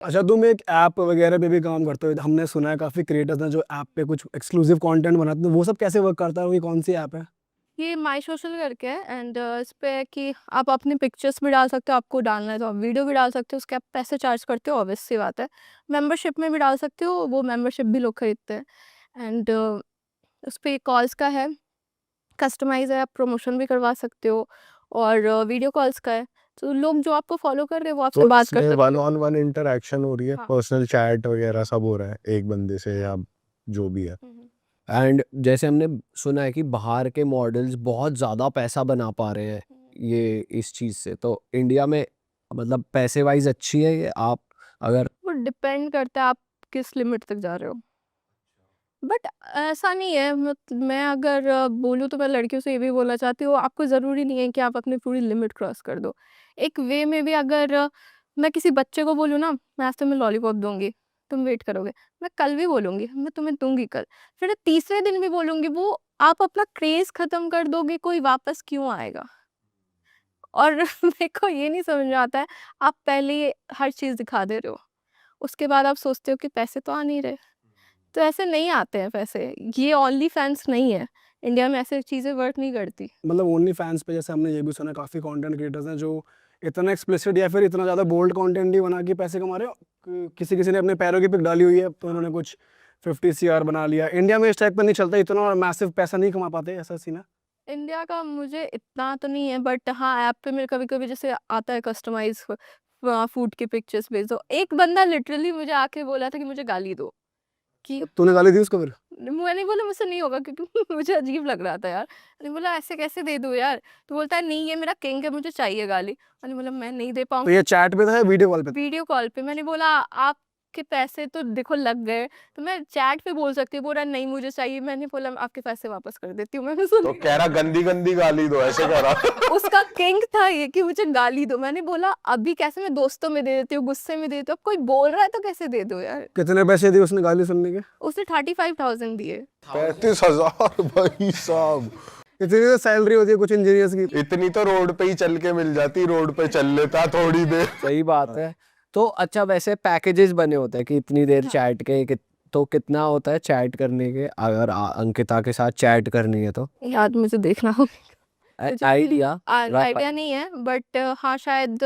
अच्छा, तुम एक ऐप वगैरह पे भी काम करते हो, हमने सुना है काफ़ी क्रिएटर्स हैं जो ऐप पे कुछ एक्सक्लूसिव कंटेंट बनाते हैं, वो सब कैसे वर्क करता है और ये कौन सी ऐप है? ये माई सोशल करके है एंड इस पे है कि आप अपनी पिक्चर्स भी डाल सकते हो, आपको डालना है तो आप वीडियो भी डाल सकते हो, उसके आप पैसे चार्ज करते हो, ऑब्वियस सी बात है। मेंबरशिप में भी डाल सकते हो, वो मेंबरशिप भी लोग खरीदते हैं। एंड उस पे कॉल्स का है, कस्टमाइज़ है, आप प्रमोशन भी करवा सकते हो। और वीडियो कॉल्स का है, तो लोग जो आपको फॉलो कर रहे हैं वो आपसे तो बात कर इसमें सकते वन हैं। ऑन वन इंटरेक्शन हो रही है, हाँ। पर्सनल चैट वगैरह सब हो रहा है एक बंदे से या जो भी है। एंड जैसे हमने सुना है कि बाहर के मॉडल्स बहुत ज़्यादा पैसा बना पा रहे हैं ये इस चीज़ से, तो इंडिया में मतलब पैसे वाइज अच्छी है ये आप अगर वो डिपेंड करता है आप किस लिमिट तक जा रहे हो। बट ऐसा नहीं है, मैं अगर बोलूँ तो मैं लड़कियों से ये भी बोलना चाहती हूँ, आपको ज़रूरी नहीं है कि आप अपनी पूरी लिमिट क्रॉस कर दो। एक वे में भी अगर मैं किसी बच्चे को बोलूँ ना, मैं आज तुम्हें लॉलीपॉप दूँगी, तुम वेट करोगे। मैं कल भी बोलूँगी, मैं तुम्हें दूँगी कल। फिर तीसरे दिन भी बोलूँगी, वो आप अपना क्रेज़ ख़त्म कर दोगे, कोई वापस क्यों आएगा? और मेरे को ये नहीं समझ में आता है, आप पहले हर चीज़ दिखा दे रहे हो, उसके बाद आप सोचते हो कि पैसे तो आ नहीं रहे। तो ऐसे नहीं आते हैं पैसे, ये ओनली फैन्स नहीं है, इंडिया में ऐसी चीज़ें वर्क नहीं करती। मतलब ओनली फैंस पे जैसे हमने ये भी सुना है काफ़ी कंटेंट क्रिएटर्स हैं जो इतना एक्सप्लिसिट या फिर इतना ज़्यादा बोल्ड कंटेंट ही बना के पैसे कमा रहे हो। किसी किसी ने अपने पैरों की पिक डाली हुई है तो उन्होंने कुछ 50 सीआर बना लिया। इंडिया में इस टाइप का नहीं चलता, इतना मैसिव पैसा नहीं कमा पाते, ऐसा सीन है। इंडिया का मुझे इतना तो नहीं है, बट हाँ, ऐप पे मेरे कभी-कभी जैसे आता है कस्टमाइज़ फूड की पिक्चर्स भेज दो। एक बंदा लिटरली मुझे आके बोला था कि मुझे गाली दो, कि तूने गाली दी उसको फिर? मैंने बोला मुझसे नहीं होगा, क्योंकि मुझे अजीब लग रहा था यार। मैंने बोला ऐसे कैसे दे दूँ यार? तो बोलता है नहीं, ये मेरा किंग है, मुझे चाहिए गाली। मैंने बोला मैं नहीं दे तो पाऊँगा। ये चैट पे था या वीडियो कॉल पे था? वीडियो कॉल पे मैंने बोला आपके पैसे तो देखो लग गए, तो मैं चैट पे बोल सकती हूँ। बोला नहीं मुझे चाहिए। मैंने बोला आपके पैसे वापस कर देती हूँ। मैंने तो सुन कह रहा गंदी गंदी गाली दो, ऐसे कह रहा। उसका किंग था ये कि मुझे गाली दो। मैंने बोला अभी कैसे, मैं दोस्तों में दे देती हूँ, गुस्से में दे देती हूँ, अब कोई बोल रहा है तो कैसे दे दो यार। कितने पैसे दिए उसने गाली सुनने के? उसने 35,000 दिए। 35,000 भाई साहब। इतनी तो सैलरी होती है कुछ इंजीनियर्स की। इतनी तो रोड पे ही चल के मिल जाती, रोड पे चल लेता थोड़ी देर। सही बात है। तो अच्छा, वैसे पैकेजेस बने होते हैं कि इतनी देर हाँ। चैट के तो कितना होता है चैट करने के, अगर अंकिता के साथ चैट करनी है तो? याद मुझे देखना होगा। मुझे आइडिया। आइडिया नहीं है, बट हाँ शायद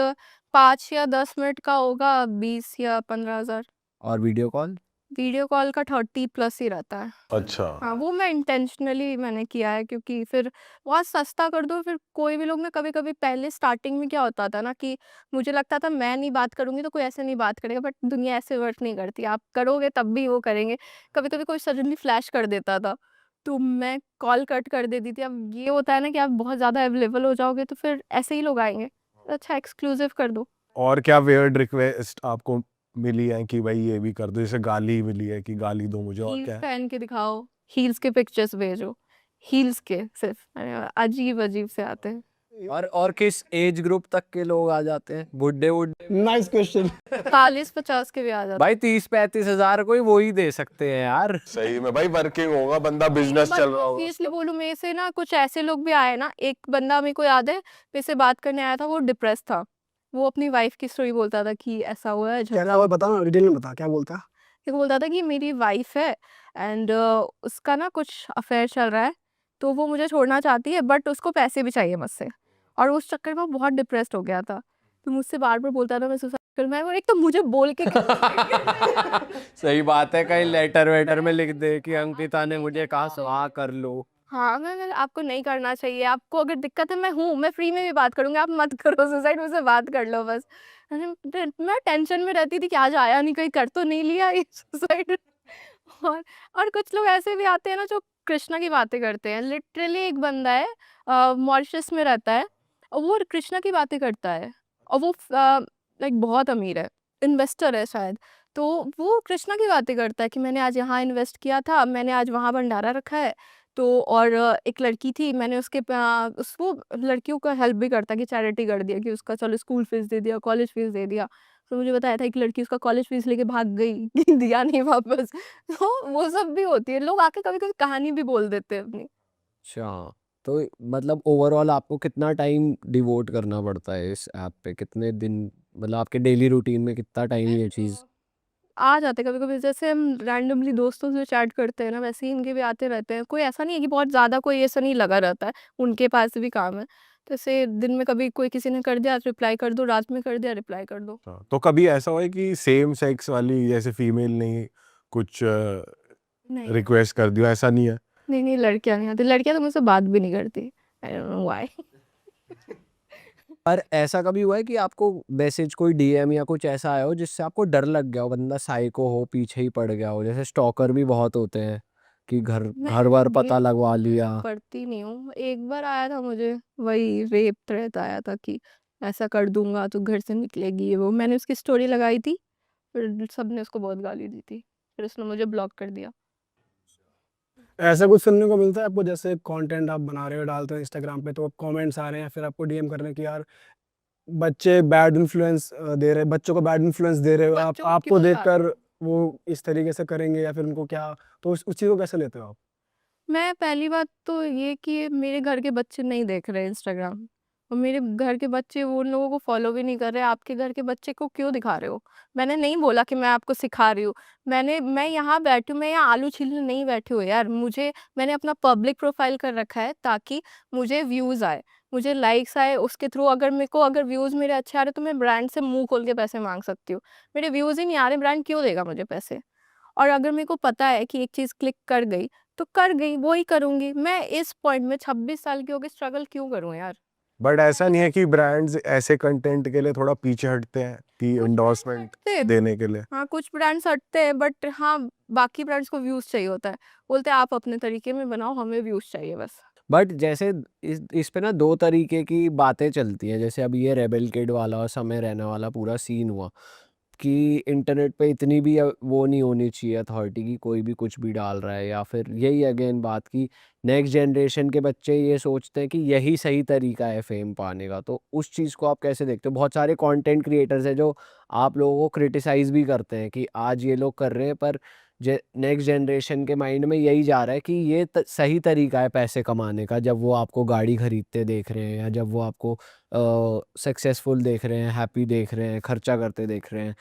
5 या 10 मिनट का होगा, 20 या 15,000। और वीडियो कॉल? वीडियो कॉल का 30 प्लस ही रहता है। अच्छा। हाँ, वो मैं इंटेंशनली मैंने किया है, क्योंकि फिर बहुत सस्ता कर दो, फिर कोई भी लोग ना, कभी-कभी पहले स्टार्टिंग में क्या होता था ना कि मुझे लगता था मैं नहीं बात करूँगी तो कोई ऐसे नहीं बात करेगा, बट दुनिया ऐसे वर्क नहीं करती। आप करोगे तब भी वो करेंगे। कभी-कभी कोई सडनली फ्लैश कर देता था, तो मैं कॉल कट कर देती थी। अब ये होता है ना कि आप बहुत ज़्यादा अवेलेबल हो जाओगे तो फिर ऐसे ही लोग आएँगे। अच्छा एक्सक्लूसिव कर दो। और क्या वियर्ड रिक्वेस्ट आपको मिली है कि भाई ये भी कर दो, जैसे गाली मिली है कि गाली दो मुझे, और हील्स क्या है? पहन के दिखाओ, हील्स के पिक्चर्स भेजो, हील्स के सिर्फ। अजीब-अजीब से आते हैं। और किस एज ग्रुप तक के लोग आ जाते हैं, बुड्ढे बुड्ढे? Nice question. 40-50 के भी आ जाते भाई 30-35 हजार कोई वो ही दे सकते हैं यार। सही में भाई, वर्किंग होगा बंदा, हैं। बिजनेस बट चल रहा होगा। सीरियसली बोलूँ, मेरे से ना कुछ ऐसे लोग भी आए ना, एक बंदा मेरे को याद है, मेरे से बात करने आया था, वो डिप्रेस था। वो अपनी वाइफ की स्टोरी बोलता था कि ऐसा हुआ है, क्या झगड़ा था हुआ। वो, बता ना, डिटेल में बता क्या बोलता? फिर वो बोलता था कि मेरी वाइफ है एंड उसका ना कुछ अफेयर चल रहा है, तो वो मुझे छोड़ना चाहती है, बट उसको पैसे भी चाहिए मुझसे, और उस चक्कर में वो बहुत डिप्रेस्ड हो गया था। तो मुझसे बार-बार बोलता था मैं सुसाइड करूँ। मैं एक तो मुझे बोल के सही बात है, कहीं लेटर वेटर में लिख दे कि अंकिता ने मुझे कहा सुहा कर लो। हाँ, मैं आपको नहीं करना चाहिए, आपको अगर दिक्कत है मैं हूँ, मैं फ्री में भी बात करूँगी, आप मत करो सुसाइड, मुझसे बात कर लो बस। मैं टेंशन में रहती थी कि आज आया नहीं, कहीं कर तो नहीं लिया ये सुसाइड। और और कुछ लोग ऐसे भी आते हैं ना जो कृष्णा की बातें करते हैं। लिटरली एक बंदा है, मॉरिशस में रहता है, और वो कृष्णा की बातें करता है, और वो लाइक बहुत अमीर है, इन्वेस्टर है शायद। तो वो कृष्णा की बातें करता है कि मैंने आज यहाँ इन्वेस्ट किया था, मैंने आज वहाँ भंडारा रखा है। तो और एक लड़की थी, मैंने उसके उसको लड़कियों का हेल्प भी करता है कि चैरिटी कर दिया, कि उसका चलो स्कूल फीस दे दिया, कॉलेज फीस दे दिया। तो मुझे बताया था एक लड़की उसका कॉलेज फीस लेके भाग गई कि दिया नहीं वापस। तो वो सब भी होती है, लोग आके कभी-कभी कहानी भी बोल देते हैं अपनी। अच्छा, तो मतलब ओवरऑल आपको कितना टाइम डिवोट करना पड़ता है इस ऐप पे, कितने दिन मतलब आपके डेली रूटीन में कितना टाइम ये चीज़? आ जाते कभी कभी, जैसे हम रैंडमली दोस्तों से चैट करते हैं ना, वैसे ही इनके भी आते रहते हैं। कोई ऐसा नहीं है कि बहुत ज़्यादा कोई ऐसा नहीं लगा रहता है, उनके पास भी काम है। तो ऐसे दिन में कभी कोई किसी ने कर दिया रिप्लाई कर दो, रात में कर दिया रिप्लाई कर दो। हाँ, तो कभी ऐसा हुआ है कि सेम सेक्स वाली जैसे फीमेल ने कुछ नहीं रिक्वेस्ट कर दिया, ऐसा नहीं है? नहीं नहीं, लड़कियां नहीं आती, लड़कियां तो मुझसे बात भी नहीं करती। I don't know why. पर ऐसा कभी हुआ है कि आपको मैसेज कोई डीएम या कुछ ऐसा आया हो जिससे आपको डर लग गया हो, बंदा साइको हो, पीछे ही पड़ गया हो? जैसे स्टॉकर भी बहुत होते हैं कि घर मैं घर बार ये पता लगवा लिया। पढ़ती नहीं हूँ। एक बार आया था मुझे, वही रेप थ्रेट आया था कि ऐसा कर दूंगा तो घर से निकलेगी, ये वो। मैंने उसकी स्टोरी लगाई थी, फिर सबने उसको बहुत गाली दी थी, फिर उसने मुझे ब्लॉक कर दिया। ऐसा कुछ सुनने को मिलता है आपको, जैसे कंटेंट आप बना रहे हो, डालते हो इंस्टाग्राम पे, तो कमेंट्स आ रहे हैं, फिर आपको डीएम कर रहे हैं कि यार बच्चे बैड इन्फ्लुएंस दे रहे, बच्चों को बैड इन्फ्लुएंस दे रहे हो आप, बच्चों को आपको क्यों ला रहे देखकर हो? वो इस तरीके से करेंगे या फिर उनको क्या, तो उस चीज़ को कैसे लेते हो आप? मैं पहली बात तो ये कि मेरे घर के बच्चे नहीं देख रहे इंस्टाग्राम, और मेरे घर के बच्चे वो उन लोगों को फॉलो भी नहीं कर रहे। आपके घर के बच्चे को क्यों दिखा रहे हो? मैंने नहीं बोला कि मैं आपको सिखा रही हूँ। मैं यहाँ बैठी हूँ, मैं यहाँ आलू छीलने नहीं बैठी हूँ यार। मैंने अपना पब्लिक प्रोफाइल कर रखा है ताकि मुझे व्यूज़ आए, मुझे लाइक्स आए, उसके थ्रू अगर व्यूज़ मेरे अच्छे आ रहे तो मैं ब्रांड से मुँह खोल के पैसे माँग सकती हूँ। मेरे व्यूज़ ही नहीं आ रहे, ब्रांड क्यों देगा मुझे पैसे? और अगर मेरे को पता है कि एक चीज़ क्लिक कर गई, तो कर गई, वो ही करूँगी। मैं इस पॉइंट में 26 साल की हो के स्ट्रगल क्यों करूँ यार? बट ऐसा नहीं है कि ब्रांड्स ऐसे कंटेंट के लिए थोड़ा पीछे हटते हैं कि कुछ ब्रांड्स एंडोर्समेंट हटते हैं। देने के लिए? हाँ, कुछ ब्रांड्स हटते हैं, बट हाँ, बाकी ब्रांड्स को व्यूज़ चाहिए होता है। बोलते हैं आप अपने तरीके में बनाओ, हमें व्यूज़ चाहिए बस। बट जैसे इस पे ना दो तरीके की बातें चलती हैं। जैसे अभी ये रेबेल किड वाला और समय रैना वाला पूरा सीन हुआ कि इंटरनेट पे इतनी भी वो नहीं होनी चाहिए अथॉरिटी की, कोई भी कुछ भी डाल रहा है। या फिर यही अगेन बात की नेक्स्ट जनरेशन के बच्चे ये सोचते हैं कि यही सही तरीका है फेम पाने का। तो उस चीज़ को आप कैसे देखते हो? बहुत सारे कंटेंट क्रिएटर्स हैं जो आप लोगों को क्रिटिसाइज भी करते हैं कि आज ये लोग कर रहे हैं, पर नेक्स्ट जनरेशन के माइंड में यही जा रहा है कि ये सही तरीका है पैसे कमाने का। जब वो आपको गाड़ी खरीदते देख रहे हैं या जब वो आपको सक्सेसफुल देख रहे हैं, हैप्पी देख रहे हैं, खर्चा करते देख रहे हैं,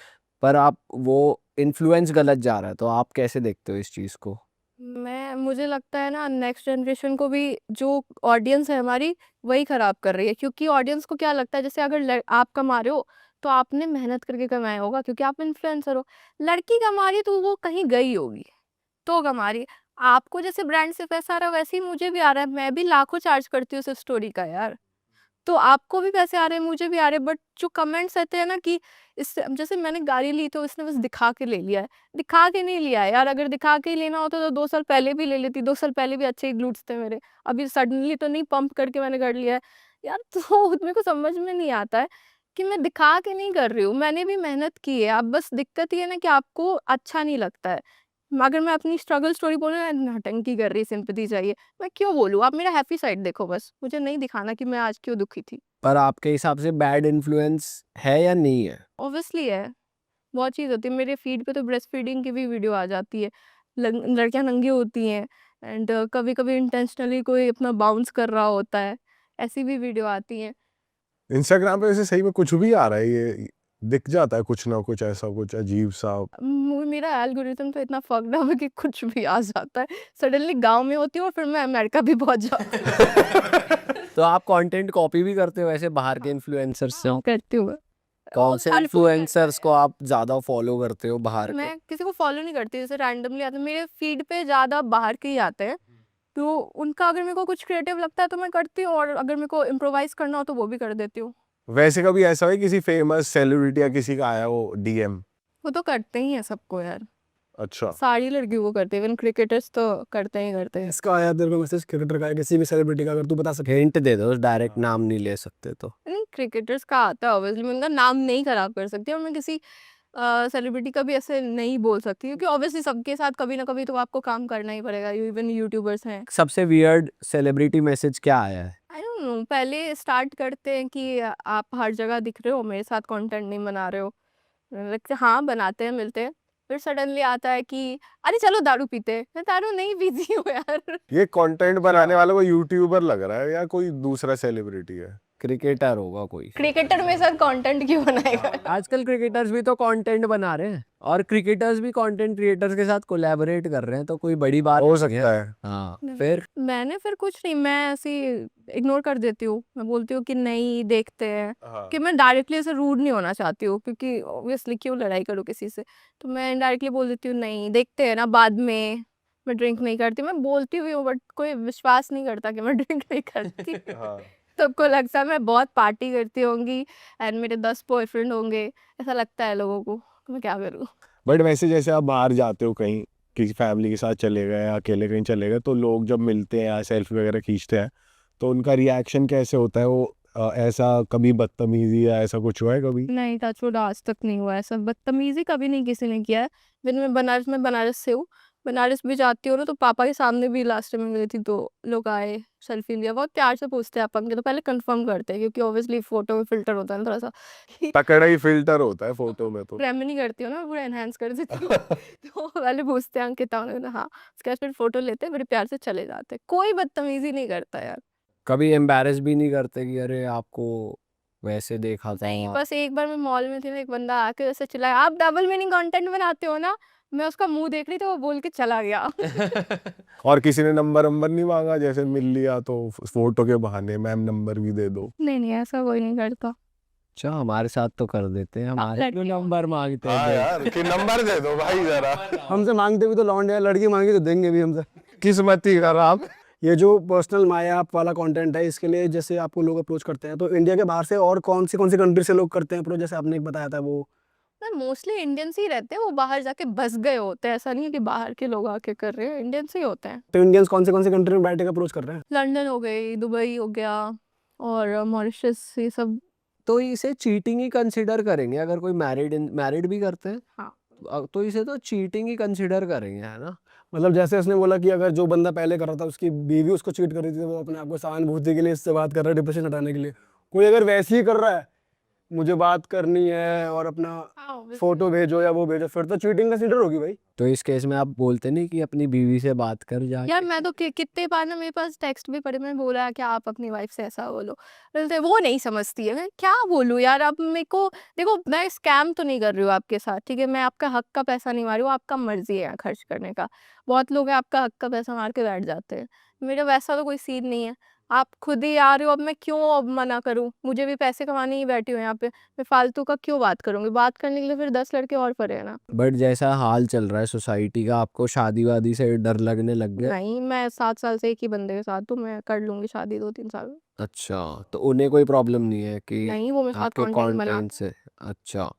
पर आप वो इन्फ्लुएंस गलत जा रहा है। तो आप कैसे देखते हो इस चीज़ को? मुझे लगता है ना, नेक्स्ट जनरेशन को भी जो ऑडियंस है हमारी, वही खराब कर रही है। क्योंकि ऑडियंस को क्या लगता है, जैसे अगर आप कमा रहे हो तो आपने मेहनत करके कमाया होगा, क्योंकि आप इन्फ्लुएंसर हो। लड़की कमा रही है तो वो कहीं गई होगी तो कमा रही है। आपको जैसे ब्रांड से पैसा आ रहा है, वैसे ही मुझे भी आ रहा है। मैं भी लाखों चार्ज करती हूँ उस स्टोरी का यार। तो आपको भी पैसे आ रहे हैं, मुझे भी आ रहे हैं, बट जो कमेंट्स रहते हैं ना कि इससे, अब जैसे मैंने गाड़ी ली तो इसने बस दिखा के ले लिया है। दिखा के नहीं लिया है यार, अगर दिखा के ही लेना होता तो 2 साल पहले भी ले लेती, 2 साल पहले भी अच्छे ही ग्लूट्स थे मेरे। अभी सडनली तो नहीं पंप करके मैंने कर लिया है। यार तो मेरे को समझ में नहीं आता है कि मैं दिखा के नहीं कर रही हूँ, मैंने भी मेहनत की है। अब बस दिक्कत ये है ना कि आपको अच्छा नहीं लगता है। अगर मैं अपनी स्ट्रगल स्टोरी बोलूँ ना, नौटंकी कर रही, सिंपैथी चाहिए, मैं क्यों बोलूँ? आप मेरा हैप्पी साइड देखो बस, मुझे नहीं दिखाना कि मैं आज क्यों दुखी थी। पर आपके हिसाब से बैड इन्फ्लुएंस है या नहीं है? ऑब्वियसली है, बहुत चीज़ होती है। मेरे फीड पे तो ब्रेस्ट फीडिंग की भी वीडियो आ जाती है। लड़कियां नंगी होती हैं, एंड कभी कभी इंटेंशनली कोई अपना बाउंस कर रहा होता है, ऐसी भी वीडियो आती हैं। इंस्टाग्राम पे वैसे सही में कुछ भी आ रहा है, ये दिख जाता है कुछ ना कुछ ऐसा कुछ अजीब सा। मेरा एल्गोरिथम तो इतना फक्ड अप है कि कुछ भी आ जाता है। सडनली गांव में होती हूँ और फिर मैं अमेरिका भी पहुंच जाती हूँ। तो आप कंटेंट कॉपी भी करते हो ऐसे बाहर के इन्फ्लुएंसर्स से? करती हूँ मैं। कौन से हर कोई करता इन्फ्लुएंसर्स है। को आप ज़्यादा फॉलो करते हो बाहर के? मैं किसी को फॉलो नहीं करती, जैसे रैंडमली आते हैं मेरे फीड पे, ज़्यादा बाहर के ही आते हैं। तो उनका अगर मेरे को कुछ क्रिएटिव लगता है तो मैं करती हूँ, और अगर मेरे को इम्प्रोवाइज़ करना हो तो वो भी कर देती हूँ। वैसे कभी ऐसा है किसी फेमस सेलिब्रिटी या किसी का आया हो डीएम? वो तो करते ही हैं सबको यार, अच्छा। सारी लड़कियों को करते हैं, इवन क्रिकेटर्स तो करते ही करते हैं। इसका आया तेरे को मैसेज क्रिकेटर का, या किसी भी सेलिब्रिटी का, अगर तू बता सकते? हिंट दे दो, डायरेक्ट नाम नहीं ले सकते तो। नहीं, क्रिकेटर्स का आता है ऑब्वियसली, मैं उनका नाम नहीं खराब कर सकती, और मैं किसी सेलिब्रिटी का भी ऐसे नहीं बोल सकती, क्योंकि ऑब्वियसली सबके साथ कभी ना कभी तो आपको काम करना ही पड़ेगा। इवन यूट्यूबर्स हैं। सबसे वियर्ड सेलिब्रिटी मैसेज क्या आया है? आई डोंट नो, पहले स्टार्ट करते हैं कि आप हर जगह दिख रहे हो, मेरे साथ कंटेंट नहीं बना रहे हो। लगता है हाँ बनाते हैं, मिलते हैं। फिर सडनली आता है कि अरे चलो दारू पीते हैं। मैं दारू नहीं पीती हूँ यार। ये कंटेंट बनाने वाला कोई यूट्यूबर लग रहा है या कोई दूसरा सेलिब्रिटी है? क्रिकेटर होगा कोई। क्रिकेटर मेरे साथ कंटेंट क्यों बनाएगा? आजकल क्रिकेटर्स भी तो कंटेंट बना रहे हैं और क्रिकेटर्स भी कंटेंट क्रिएटर्स के साथ कोलैबोरेट कर रहे हैं, तो कोई बड़ी बात हो नहीं सकता है। हाँ नहीं। फिर मैंने फिर कुछ नहीं, मैं ऐसे इग्नोर कर देती हूँ। मैं बोलती हूँ कि नहीं देखते हैं, हाँ। कि मैं डायरेक्टली ऐसे रूड नहीं होना चाहती हूँ, क्योंकि ऑब्वियसली क्यों लड़ाई करूँ किसी से। तो मैं इनडायरेक्टली बोल देती हूँ नहीं देखते हैं ना बाद में। मैं ड्रिंक नहीं करती, मैं बोलती हुई हूँ बट कोई विश्वास नहीं करता कि मैं ड्रिंक नहीं करती। हाँ। सबको लगता है मैं बहुत पार्टी करती होंगी एंड मेरे 10 बॉयफ्रेंड होंगे, ऐसा लगता है लोगों को। तो मैं क्या करूँ? बट वैसे जैसे आप बाहर जाते हो कहीं, किसी फैमिली के साथ चले गए या अकेले कहीं चले गए, तो लोग जब मिलते हैं या सेल्फी वगैरह खींचते हैं तो उनका रिएक्शन कैसे होता है? वो ऐसा कभी बदतमीजी या ऐसा कुछ हुआ है कभी? नहीं, टचवुड आज तक नहीं हुआ ऐसा। बदतमीजी कभी नहीं किसी ने किया है। फिर मैं बनारस से हूँ। बनारस भी जाती हूँ ना, तो पापा के सामने भी लास्ट टाइम मैं गई थी तो लोग आए, सेल्फी लिया। बहुत प्यार से पूछते हैं अपन के, तो पहले कंफर्म करते हैं क्योंकि ऑब्वियसली फोटो में फिल्टर होता है ना थोड़ा सा। तकड़ा ही फिल्टर होता है फोटो में तो। प्रेम नहीं करती हूँ ना, पूरा एनहांस कर देती हूँ। तो पहले पूछते हैं अंकिता, उन्होंने कहा हाँ। उसके बाद फिर फोटो लेते हैं, बड़े प्यार से चले जाते हैं। कोई बदतमीजी नहीं करता यार। कभी एम्बैरेस भी नहीं करते कि अरे आपको वैसे देखा था? बस एक बार मैं मॉल में थी ना, एक बंदा आके ऐसे चिल्लाया, आप डबल मीनिंग कंटेंट बनाते हो ना। मैं उसका मुंह देख रही थी, वो बोल के चला गया। और किसी ने नंबर नहीं मांगा, जैसे मिल लिया तो फोटो के बहाने मैम नंबर भी दे दो? नहीं नहीं, ऐसा कोई नहीं करता। अच्छा, हमारे साथ तो कर देते हैं, हमारे क्यों लड़कियों नंबर मांगते हैं? हाँ यार, कि नंबर दे दो भाई जरा। हमसे मांगते भी तो लौंडे हैं, लड़की मांगी तो देंगे भी हमसे। किस्मती खराब। ये जो पर्सनल माया आप वाला कंटेंट है, इसके लिए जैसे आपको लोग अप्रोच करते हैं, तो इंडिया के बाहर से और कौन सी कंट्री से लोग करते हैं अप्रोच? जैसे आपने एक बताया था वो। ना मोस्टली इंडियंस ही रहते हैं, वो बाहर जाके बस गए होते हैं। ऐसा नहीं है कि बाहर के लोग आके कर रहे हैं, इंडियंस ही होते हैं। तो इंडियंस कौन सी कंट्री में बैठ के अप्रोच कर रहे हैं? लंदन हो गई, दुबई हो गया और मॉरिशस, ये सब। तो इसे चीटिंग ही कंसिडर करेंगे अगर कोई मैरिड भी करते हैं? हाँ। तो इसे तो चीटिंग ही कंसिडर करेंगे, है ना? मतलब जैसे उसने बोला कि अगर जो बंदा पहले कर रहा था उसकी बीवी उसको चीट कर रही थी, तो वो अपने आप को सहानुभूति के लिए इससे बात कर रहा है, डिप्रेशन हटाने के लिए। कोई अगर वैसे ही कर रहा है, मुझे बात करनी है और अपना हाँ, obviously। फोटो भेजो या वो भेजो, फिर तो चीटिंग कंसीडर होगी भाई। तो इस केस में आप बोलते नहीं कि अपनी बीवी से बात कर जाके? यार मैं तो कितने बार ना, मेरे पास टेक्स्ट भी पड़े, मैंने बोला कि आप अपनी वाइफ से ऐसा बोलो। बोलते वो नहीं समझती है। मैं क्या बोलूँ यार? अब मेरे को देखो, मैं स्कैम तो नहीं कर रही हूँ आपके साथ, ठीक है? मैं आपका हक का पैसा नहीं मार रही हूँ, आपका मर्जी है खर्च करने का। बहुत लोग हैं आपका हक का पैसा मार के बैठ जाते हैं। मेरा वैसा तो कोई सीन नहीं है। आप खुद ही आ रहे हो, अब मैं क्यों अब मना करूँ? मुझे भी पैसे कमाने ही बैठी हूँ यहाँ पे। मैं फालतू का क्यों बात करूँगी? बात करने के लिए फिर 10 लड़के और पड़े हैं ना। बट जैसा हाल चल रहा है सोसाइटी का, आपको शादी वादी से डर लगने लग गया? नहीं, मैं 7 साल से एक ही बंदे के साथ हूँ, मैं कर लूँगी शादी 2-3 साल में। अच्छा, तो उन्हें कोई प्रॉब्लम नहीं है कि नहीं, वो मेरे साथ आपके कंटेंट बना कंटेंट से? अच्छा,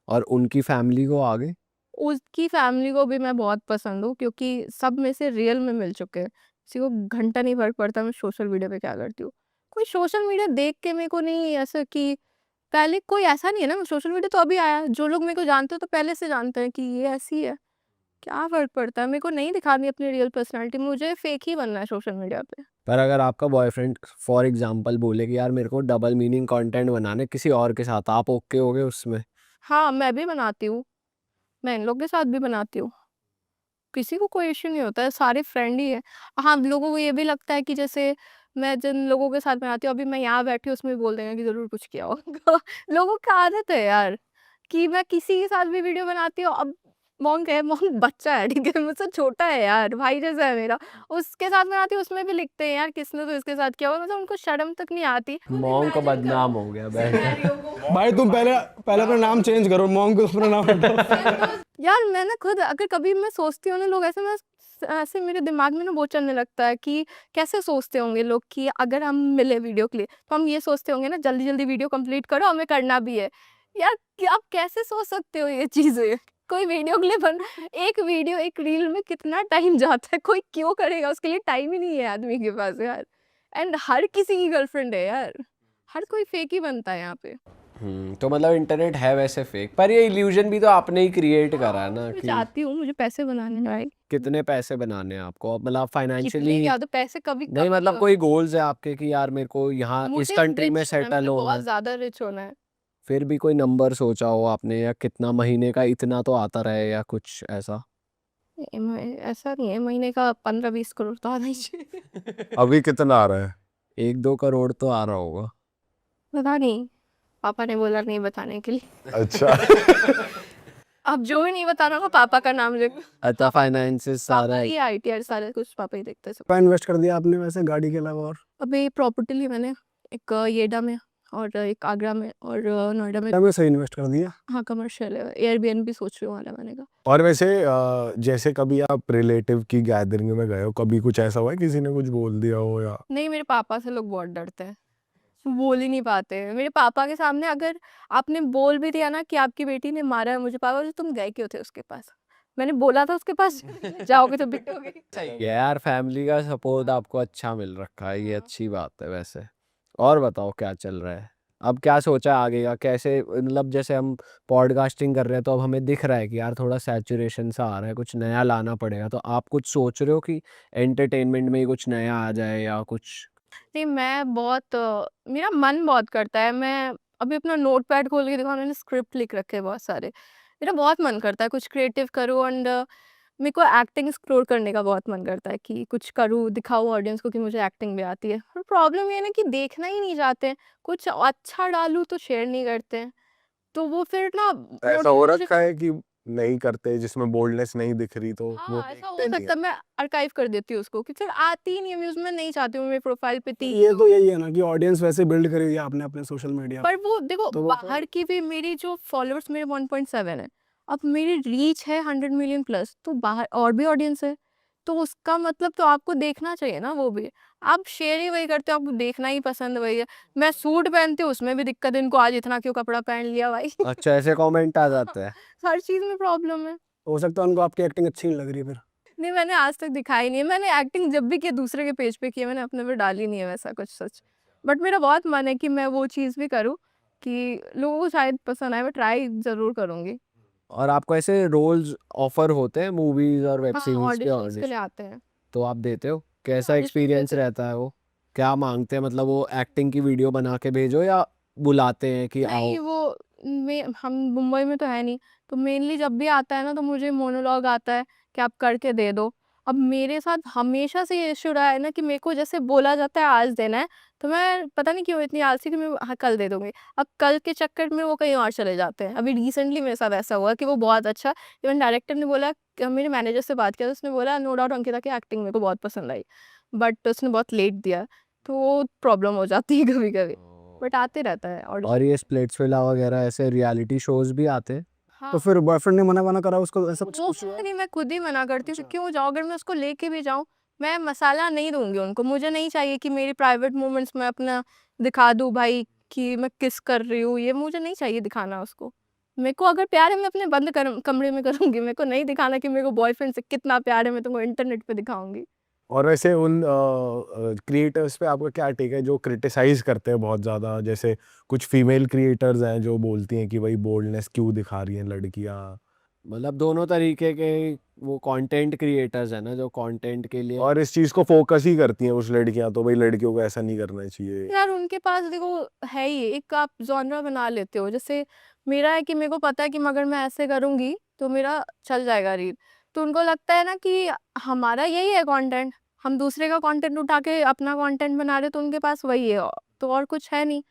और उनकी फैमिली को आगे? उसकी फैमिली को भी मैं बहुत पसंद हूँ, क्योंकि सब में से रियल में मिल चुके हैं। किसी को घंटा नहीं फ़र्क पड़ता मैं सोशल मीडिया पे क्या करती हूँ। कोई सोशल मीडिया देख के मेरे को नहीं ऐसा कि पहले कोई ऐसा नहीं है ना, सोशल मीडिया तो अभी आया है। जो लोग मेरे को जानते हैं तो पहले से जानते हैं कि ये ऐसी है। क्या फ़र्क पड़ता है? मेरे को नहीं दिखानी अपनी रियल पर्सनैलिटी, मुझे फेक ही बनना है सोशल मीडिया पे। पर अगर आपका बॉयफ्रेंड फॉर एग्जांपल बोले कि यार मेरे को डबल मीनिंग कंटेंट बनाने किसी और के साथ, आप ओके होगे उसमें? हाँ, मैं भी बनाती हूँ। मैं इन लोग के साथ भी बनाती हूँ। किसी को कोई इश्यू नहीं होता है, सारे फ्रेंड ही हैं। हाँ, लोगों को ये भी लगता है कि जैसे मैं जिन लोगों के साथ बनाती हूँ, अभी मैं यहाँ बैठी हूँ, उसमें भी बोल देंगे कि ज़रूर कुछ किया होगा। लोगों की आदत है यार, कि मैं किसी के साथ भी वीडियो बनाती हूँ। अब मोंक है, मोंक बच्चा है, ठीक है? मुझसे छोटा है यार, भाई जैसा है मेरा। उसके साथ बनाती हूँ, उसमें भी लिखते हैं यार किसने तो इसके साथ किया होगा, मतलब उनको शर्म तक नहीं आती। मॉन्क का बदनाम हो गया बैठ। भाई तुम पहले पहले अपना नाम चेंज करो, मॉन्ग को अपना नाम हटाओ। यार मैं ना खुद अगर कभी मैं सोचती हूँ ना, लोग ऐसे, मैं ऐसे मेरे दिमाग में ना वो चलने लगता है कि कैसे सोचते होंगे लोग कि अगर हम मिले वीडियो के लिए तो हम ये सोचते होंगे ना, जल्दी जल्दी वीडियो कंप्लीट करो, हमें करना भी है। यार आप कैसे सोच सकते हो ये चीजें? कोई वीडियो के लिए एक वीडियो, एक रील में कितना टाइम जाता है, कोई क्यों करेगा? उसके लिए टाइम ही नहीं है आदमी के पास यार। एंड हर किसी की गर्लफ्रेंड है यार, हर कोई फेक ही बनता है यहाँ पे। तो मतलब इंटरनेट है वैसे फेक, पर ये इल्यूजन भी तो आपने ही क्रिएट करा है ना मैं कि चाहती हूँ मुझे पैसे बनाने हैं भाई। कितने पैसे बनाने हैं आपको, मतलब कितने फाइनेंशियली? क्या, तो पैसे कभी नहीं, मतलब कोई गोल्स है आपके कि यार मेरे को यहाँ इस मुझे कंट्री में रिच होना है, सेटल मुझे होना बहुत है? ज्यादा रिच होना है। फिर भी कोई नंबर सोचा हो आपने, या कितना महीने का इतना तो आता रहे या कुछ ऐसा? ऐसा नहीं है, महीने का 15-20 करोड़ तो आना ही चाहिए। अभी कितना आ रहा है? 1-2 करोड़ तो आ रहा होगा। पता नहीं, पापा ने बोला नहीं बताने के लिए। अच्छा अब जो भी नहीं बताना होगा पापा का नाम लेकर। अच्छा फाइनेंसेस पापा सारा ही आईटीआर सारा कुछ पापा ही देखते हैं सब। क्या इन्वेस्ट कर दिया आपने वैसे गाड़ी के अलावा? और अभी प्रॉपर्टी ली मैंने, एक येडा में और एक आगरा में और नोएडा में। क्या में सही इन्वेस्ट कर दिया? हाँ कमर्शियल है, एयरबीएनबी सोच रही हूँ वहाँ लगाने का। और वैसे जैसे कभी आप रिलेटिव की गैदरिंग में गए हो, कभी कुछ ऐसा हुआ है किसी ने कुछ बोल दिया हो या? नहीं, मेरे पापा से लोग बहुत डरते हैं, बोल ही नहीं पाते हैं। मेरे पापा के सामने अगर आपने बोल भी दिया ना कि आपकी बेटी ने मारा है मुझे, पापा बोले, तुम गए क्यों थे उसके पास? मैंने बोला था उसके पास जाओगे तो पिटोगे। सही है यार, फैमिली का सपोर्ट आपको अच्छा मिल रखा है, ये अच्छी बात है वैसे। और बताओ क्या चल रहा है, अब क्या सोचा है आगे का, कैसे मतलब जैसे हम पॉडकास्टिंग कर रहे हैं तो अब हमें दिख रहा है कि यार थोड़ा सैचुरेशन सा आ रहा है, कुछ नया लाना पड़ेगा, तो आप कुछ सोच रहे हो कि एंटरटेनमेंट में ही कुछ नया आ जाए या कुछ? नहीं, मैं बहुत मेरा मन बहुत करता है, मैं अभी अपना नोटपैड खोल के दिखाऊँ, मैंने स्क्रिप्ट लिख रखे हैं बहुत सारे। मेरा बहुत मन करता है कुछ क्रिएटिव करूँ एंड मेरे को एक्टिंग एक्सप्लोर करने का बहुत मन करता है कि कुछ करूँ, दिखाऊँ ऑडियंस को कि मुझे एक्टिंग भी आती है। और प्रॉब्लम ये है ना कि देखना ही नहीं चाहते हैं, कुछ अच्छा डालूँ तो शेयर नहीं करते हैं। तो वो फिर ना ऐसा हो मोटिवेशन। रखा है कि नहीं करते, जिसमें बोल्डनेस नहीं दिख रही तो वो हाँ, ऐसा हो देखते नहीं सकता है। है, मैं आर्काइव कर देती हूँ उसको कि फिर आती ही नहीं है व्यूज़, मैं नहीं चाहती हूँ मेरे प्रोफाइल पे थी। ये तो यही है ना कि ऑडियंस वैसे बिल्ड करी हुई है आपने अपने सोशल मीडिया पर वो देखो तो वो बाहर की भी मेरी जो फॉलोअर्स मेरे 1.7 है, अब मेरी रीच है 100 मिलियन प्लस, तो बाहर और भी ऑडियंस है, तो उसका मतलब तो आपको देखना चाहिए ना वो भी। आप शेयर ही वही करते हो, आपको देखना ही पसंद वही है। मैं सूट पहनती हूँ उसमें भी दिक्कत है, इनको आज इतना क्यों कपड़ा पहन लिया भाई। अच्छा ऐसे कमेंट आ जाते हैं? हर चीज़ में प्रॉब्लम है। हो सकता है उनको आपकी एक्टिंग अच्छी नहीं लग रही फिर। नहीं, मैंने आज तक दिखाई नहीं है, मैंने एक्टिंग जब भी की दूसरे के पेज पे की है, मैंने अपने पे डाली नहीं है वैसा कुछ सच। बट मेरा बहुत मन है कि मैं वो चीज़ भी करूँ कि लोगों को शायद पसंद आए, मैं ट्राई ज़रूर करूँगी। और आपको ऐसे रोल्स ऑफर होते हैं मूवीज और वेब हाँ, सीरीज के ऑडिशंस के ऑडिशन? लिए आते हैं। तो आप देते हो? मैं कैसा ऑडिशन एक्सपीरियंस देती हूँ। रहता है वो? क्या मांगते हैं, मतलब वो एक्टिंग की वीडियो बना के भेजो या बुलाते हैं कि आओ? नहीं, वो हम मुंबई में तो है नहीं, तो मेनली जब भी आता है ना तो मुझे मोनोलॉग आता है कि आप करके दे दो। अब मेरे साथ हमेशा से ये इश्यू रहा है ना कि मेरे को जैसे बोला जाता है आज देना है, तो मैं पता नहीं क्यों इतनी आलसी कि मैं हाँ, कल दे दूँगी। अब कल के चक्कर में वो कहीं और चले जाते हैं। अभी रिसेंटली मेरे साथ ऐसा हुआ कि वो बहुत अच्छा, इवन डायरेक्टर ने बोला, मेरे मैनेजर से बात किया तो उसने बोला नो डाउट अंकिता की एक्टिंग मेरे को बहुत पसंद आई। बट उसने बहुत लेट दिया, तो वो प्रॉब्लम हो जाती है कभी-कभी। बट आते रहता है और ऑडिशन। ये स्प्लिट्सविला वगैरह ऐसे रियलिटी शोज भी आते हैं? हाँ। तो फिर बॉयफ्रेंड ने मना करा उसको, ऐसा कुछ वो कुछ हुआ? पता नहीं, मैं खुद ही मना करती हूँ, क्यों जाऊँ, अगर मैं उसको लेके भी जाऊँ, मैं मसाला नहीं दूँगी उनको। मुझे नहीं चाहिए कि मेरी प्राइवेट मोमेंट्स में अपना दिखा दूँ भाई कि मैं किस कर रही हूँ, ये मुझे नहीं चाहिए दिखाना उसको। मेरे को अगर प्यार है मैं अपने बंद कमरे में करूँगी, मेरे को नहीं दिखाना कि मेरे को बॉयफ्रेंड से कितना प्यार है, मैं तुमको इंटरनेट पे दिखाऊँगी। और वैसे उन क्रिएटर्स पे आपका क्या टेक है जो क्रिटिसाइज करते हैं बहुत ज़्यादा, जैसे कुछ फीमेल क्रिएटर्स हैं जो बोलती हैं कि भाई बोल्डनेस क्यों दिखा रही हैं लड़कियां? मतलब दोनों तरीके के वो कंटेंट क्रिएटर्स हैं ना, जो कंटेंट के लिए। और इस चीज़ को फोकस ही करती हैं उस लड़कियां, तो भाई लड़कियों को ऐसा नहीं करना चाहिए। यार उनके पास देखो है ही एक, आप जॉनरा बना लेते हो, जैसे मेरा है कि मेरे को पता है कि अगर मैं ऐसे करूँगी तो मेरा चल जाएगा रील, तो उनको लगता है ना कि हमारा यही है कंटेंट, हम दूसरे का कंटेंट उठा के अपना कंटेंट बना रहे, तो उनके पास वही है तो और कुछ है नहीं,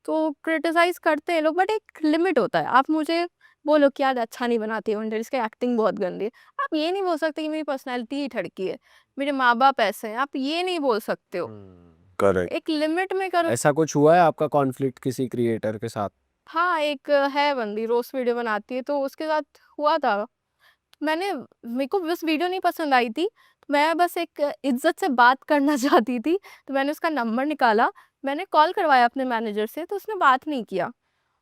तो क्रिटिसाइज करते हैं लोग, बट एक लिमिट होता है। आप मुझे बोलो कि यार अच्छा नहीं बनाती है कंटेंट, इसकी एक्टिंग बहुत गंदी है, आप ये नहीं बोल सकते कि मेरी पर्सनैलिटी ही ठड़की है, मेरे माँ बाप ऐसे हैं, आप ये नहीं बोल सकते हो। करेक्ट। एक लिमिट में करो। ऐसा कुछ हुआ है आपका कॉन्फ्लिक्ट किसी क्रिएटर के साथ? हाँ, एक है बंदी रोस्ट वीडियो बनाती है, तो उसके साथ हुआ था। मेरे को बस वीडियो नहीं पसंद आई थी, तो मैं बस एक इज़्ज़त से बात करना चाहती थी, तो मैंने उसका नंबर निकाला, मैंने कॉल करवाया अपने मैनेजर से, तो उसने बात नहीं किया।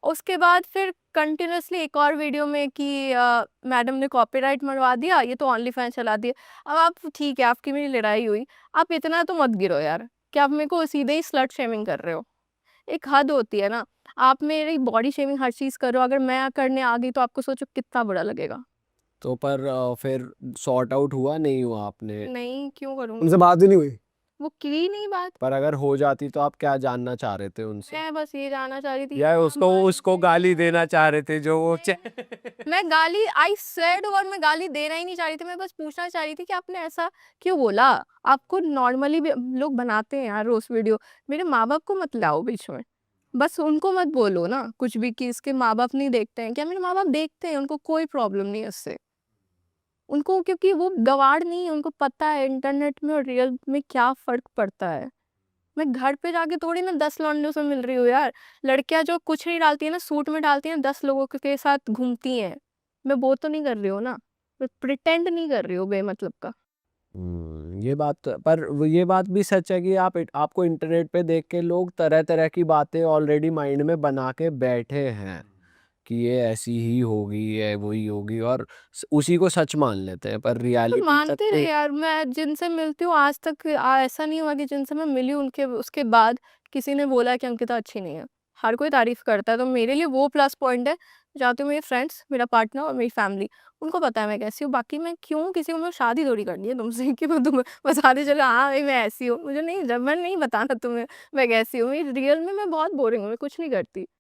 उसके बाद फिर कंटिन्यूअसली एक और वीडियो में कि मैडम ने कॉपीराइट मरवा दिया, ये तो ओनली फैन चला दिया। अब आप ठीक है, आपकी मेरी लड़ाई हुई, आप इतना तो मत गिरो यार, कि आप मेरे को सीधे ही स्लट शेमिंग कर रहे हो। एक हद होती है ना, आप मेरी बॉडी शेमिंग हर चीज़ कर रहे हो, अगर मैं करने आ गई तो आपको सोचो कितना बुरा लगेगा। तो पर फिर सॉर्ट आउट हुआ नहीं हुआ आपने? नहीं, क्यों करूँगी? उनसे बात ही नहीं हुई? वो की नहीं बात। पर अगर हो जाती तो आप क्या जानना चाह रहे थे उनसे? मैं बस ये जानना चाह रही थी या हाँ, उसको मान उसको गए। गाली देना चाह रहे थे जो वो मैं गाली आई सेड, और मैं गाली देना ही नहीं चाह रही थी, मैं बस पूछना चाह रही थी कि आपने ऐसा क्यों बोला? आपको नॉर्मली भी लोग बनाते हैं यार रोस्ट वीडियो, मेरे माँ-बाप को मत लाओ बीच में। बस उनको मत बोलो ना कुछ भी कि इसके माँ-बाप नहीं देखते हैं। क्या मेरे माँ-बाप देखते हैं, उनको कोई प्रॉब्लम नहीं है इससे। उनको क्योंकि वो गँवार नहीं है, उनको पता है इंटरनेट में और रियल में क्या फ़र्क पड़ता है। मैं घर पे जाके थोड़ी ना 10 लौंडियों से मिल रही हूँ यार। लड़कियाँ जो कुछ नहीं डालती हैं ना, सूट में डालती हैं, 10 लोगों के साथ घूमती हैं। मैं वो तो नहीं कर रही हूँ ना। मैं प्रिटेंड नहीं कर रही हूँ बेमतलब का। ये बात पर ये बात भी सच है कि आपको इंटरनेट पे देख के लोग तरह-तरह की बातें ऑलरेडी माइंड में बना के बैठे हैं कि ये ऐसी ही होगी, ये वही होगी और उसी को सच मान लेते हैं पर तो रियलिटी तक मानते तो रहे यार, मैं जिनसे मिलती हूँ आज तक ऐसा नहीं हुआ कि जिनसे मैं मिली उनके उसके बाद किसी ने बोला कि अंकिता अच्छी नहीं है। हर कोई तारीफ करता है, तो मेरे लिए वो प्लस पॉइंट है। जहाँ तो मेरे फ्रेंड्स, मेरा पार्टनर और मेरी फैमिली, उनको पता है मैं कैसी हूँ। बाकी मैं क्यों किसी को, मैं शादी थोड़ी करनी है तुमसे कि मैं तुम्हें बताते चलो हाँ भाई मैं ऐसी हूँ। मुझे नहीं, जब मैं नहीं बताना तुम्हें मैं कैसी हूँ। रियल में मैं बहुत बोरिंग हूँ, मैं कुछ नहीं करती।